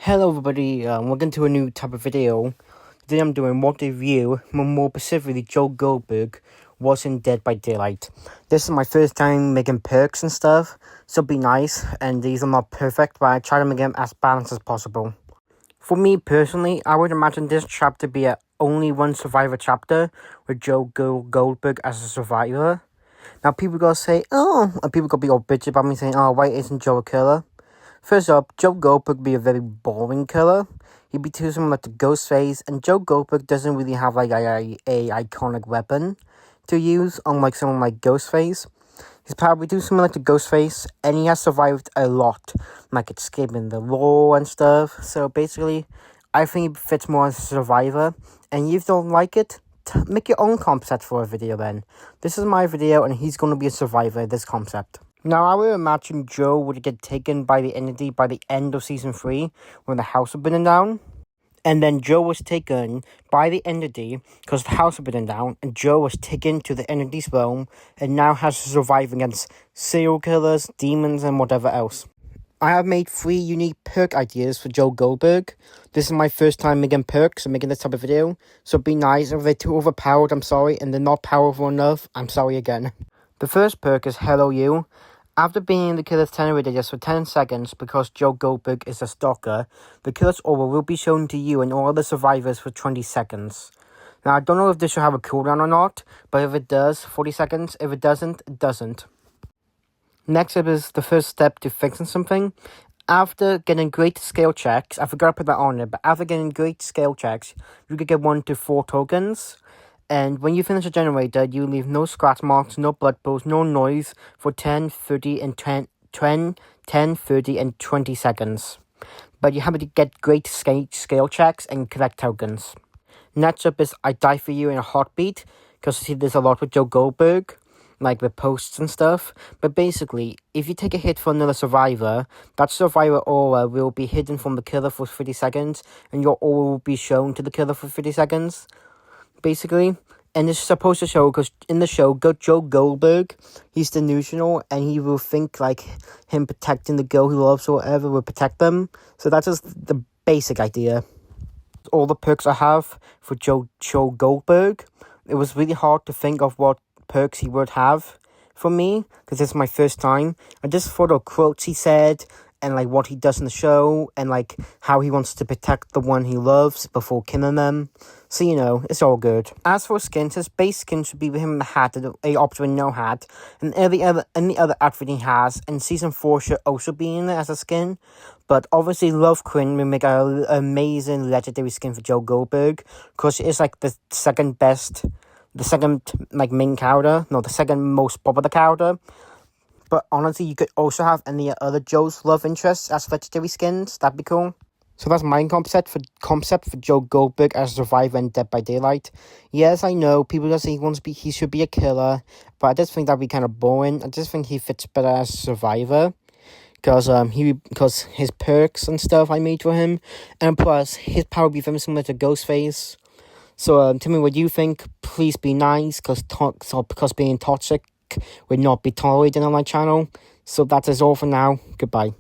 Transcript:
Hello everybody, welcome to a new type of video. Today I'm doing what if you, more specifically Joe Goldberg, wasn't Dead by Daylight. This is my first time making perks and stuff, so be nice, and these are not perfect, but I try to make them as balanced as possible. For me personally, I would imagine this chapter be a only one survivor chapter, with Joe Goldberg as a survivor. Now people gonna say, and people gonna be all bitchy about me saying, why isn't Joe a killer? First up, Joe Goldberg would be a very boring killer. He'd be too similar to Ghostface, and Joe Goldberg doesn't really have like a iconic weapon to use, unlike someone like Ghostface. He's probably too similar to Ghostface, and he has survived a lot, like escaping the law and stuff. So basically, I think he fits more as a survivor, and if you don't like it, make your own concept for a video then. This is my video, and he's going to be a survivor, this concept. Now, I would imagine Joe would get taken by the entity by the end of Season 3, when the house was burning down. And then Joe was taken by the entity because the house was burning down, and Joe was taken to the entity's realm, and now has to survive against serial killers, demons, and whatever else. I have made 3 unique perk ideas for Joe Goldberg. This is my first time making perks and making this type of video, so be nice. If they're too overpowered, I'm sorry, and they're not powerful enough, I'm sorry again. The first perk is Hello You. After being in the killer's tenor just for 10 seconds, because Joe Goldberg is a stalker, the killer's aura will be shown to you and all other survivors for 20 seconds. Now, I don't know if this should have a cooldown or not, but if it does, 40 seconds. If it doesn't, it doesn't. Next up is the first step to fixing something. After getting great scale checks, I forgot to put that on there, but after getting great scale checks, you could get 1 to 4 tokens. And when you finish a generator, you leave no scratch marks, no blood pools, no noise for 10, 30, and 10, 30, and 20 seconds. But you have to get great scale checks and collect tokens. Next up is I Die For You in a Heartbeat, because you see there's a lot with Joe Goldberg, like with posts and stuff. But basically, if you take a hit for another survivor, that survivor aura will be hidden from the killer for 30 seconds, and your aura will be shown to the killer for 30 seconds. Basically, and it's supposed to show, because in the show, Joe Goldberg, he's delusional, and he will think like him protecting the girl he loves or whatever will protect them. So that's just the basic idea. All the perks I have for Joe Goldberg. It was really hard to think of what perks he would have for me, because it's my first time. I just thought of quotes he said, and like what he does in the show, and like how he wants to protect the one he loves before killing them. So, you know, it's all good. As for skins, his base skin should be with him in the hat, a option with no hat, and any other outfit he has. And Season 4 should also be in it as a skin. But obviously, Love Quinn will make an amazing legendary skin for Joe Goldberg, because it's like the second main character, no, the second most popular character. But honestly, you could also have any other Joe's love interests as legendary skins. That'd be cool. So that's my concept for Joe Goldberg as a survivor in Dead by Daylight. Yes, I know people just say he should be a killer, but I just think that'd be kind of boring. I just think he fits better as a survivor, because his perks and stuff I made for him, and plus his power would be very similar to Ghostface. So tell me what you think. Please be nice, because being toxic would not be tolerated on my channel. So that is all for now. Goodbye.